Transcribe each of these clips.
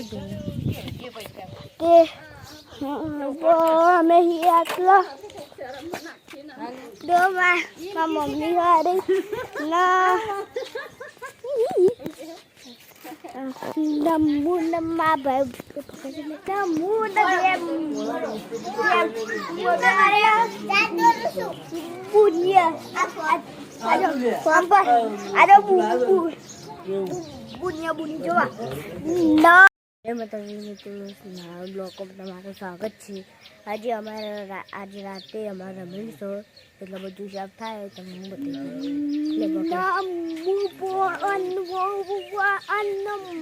તે અમે આટલા દોમાં મમ્મી હારી ના નમુ નમા ભાઈ નમુ बुनिया बुनी जोवा ना બ્લોક તમારું સ્વાગત છે. આજે અમારા આજે રાતે અમારા રમીશું એટલે બધું સાફ થાય તમે હું બતાવી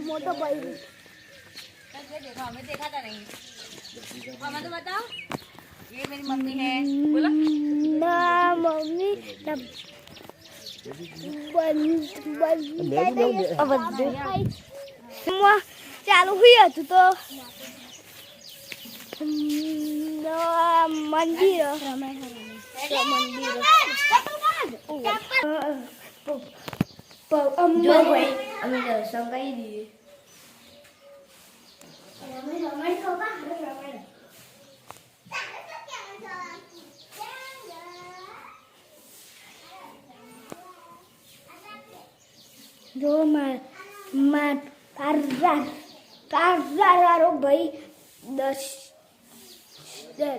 મોટો ભાઈ हमें देखा था नहीं हमें तो बताओ ये मेरी मम्मी है बोलो ना मम्मी तब ચાલુ હોય હતું તો મંદિર અમે દર્શન કરી દઈએ. જો તારો ભાઈ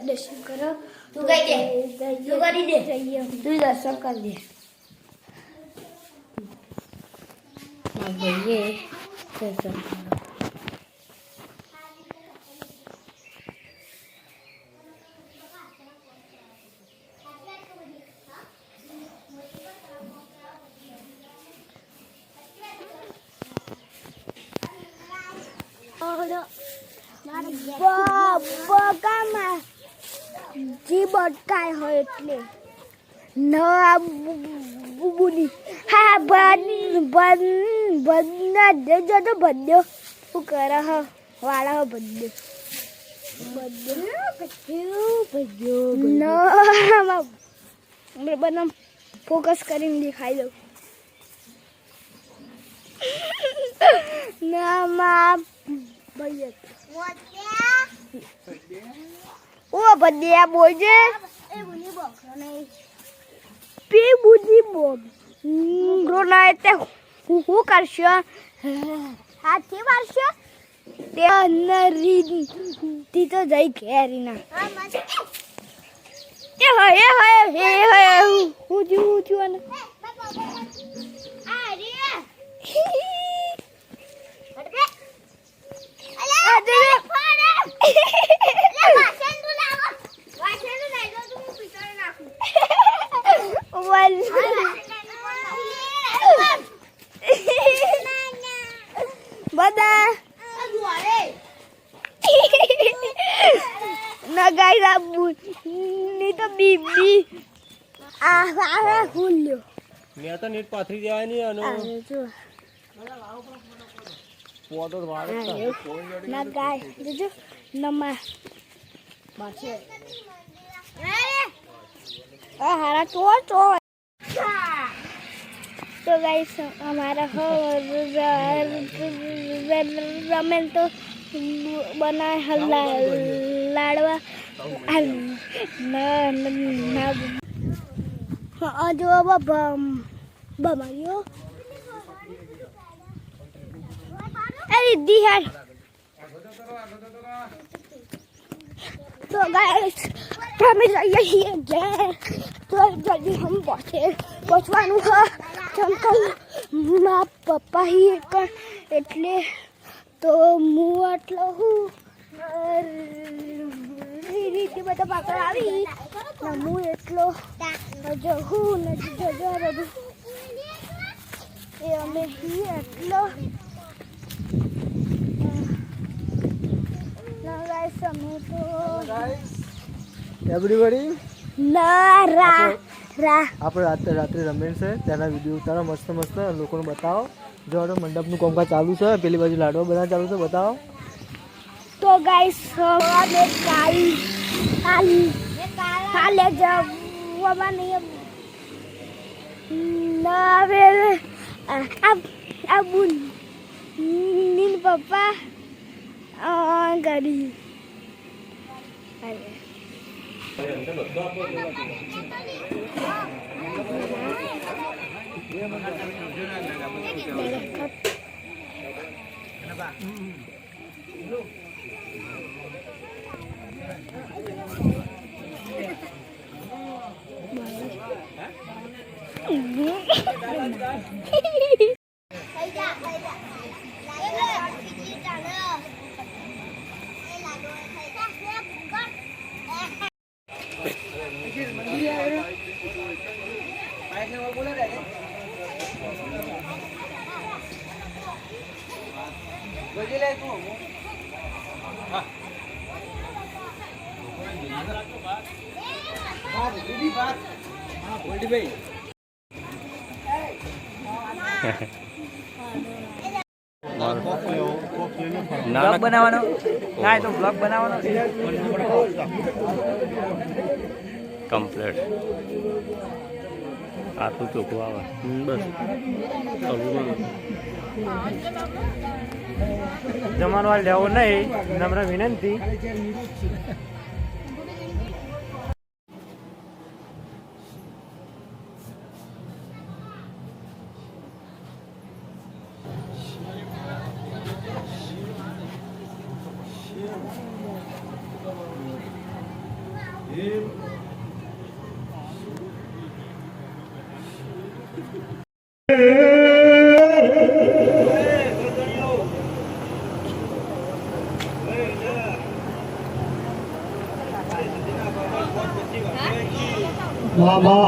દર્શન કરો તું કરી દે તું દર્શન કરી દે ભાઈએ દર્શન કરો. જી બટકાય હોય એટલે ન બુની હા બના દેજો તો બધ્યો શું કરે હ વાળા બધ્યો બધા ફોકસ કરીને દેખાઈ દઉં ના મા ભાઈ ઓ બદિયા બોજે એ બુની બોકરો નહીં પે બુની બોગ રોના તે હું કરશો હાથી મારશો તે નરી તી તો જઈ ઘેરીના એ હે હું થયું ને આ રે હટકે અલા દે બધા નગાઈ રાબુ ની તો બીબી આ ખુલ્યો મેં તો નેટ પાથરી દેવાની અને પોતો વાળે નગાઈ જોજો નમા બાસે हारा तो गाइस हमारा रमेन तो बना है लाड़वा जो बमारियो अरे दी है तो गाइस हमें यही है तो जल्दी हम पहुंचવાનું है ચમકલ મારા પપ્પા ही એટલે તો હું આટલો હું રીતિ બધા પાકડ આવી ને હું એટલો જો હું નથી જજો બધું એ અમે એટલો ના ગાઈસ અમે તો એવરીબોડી ના આપણે રાત્રે રમેન છે તેના વિડીયો તારા મસ્ત લોકોને બતાવો. જો મંડપનું કામકાજ ચાલુ છે, પેલી બાજુ લાડવા બધા ચાલુ છે, બતાવો. તો ગાઈસ અમે કાલે જવામાં નહીં નવે આ બુન નીન પપ્પા કરી બ્લોગ બનાવવાનો ના તો બ્લોગ બનાવવાનો કમ્પ્લીટ આટલું ચોખ્ખું આવે બસ જમવાનો લેવો નહીં નમ્ર વિનંતી. Bapo.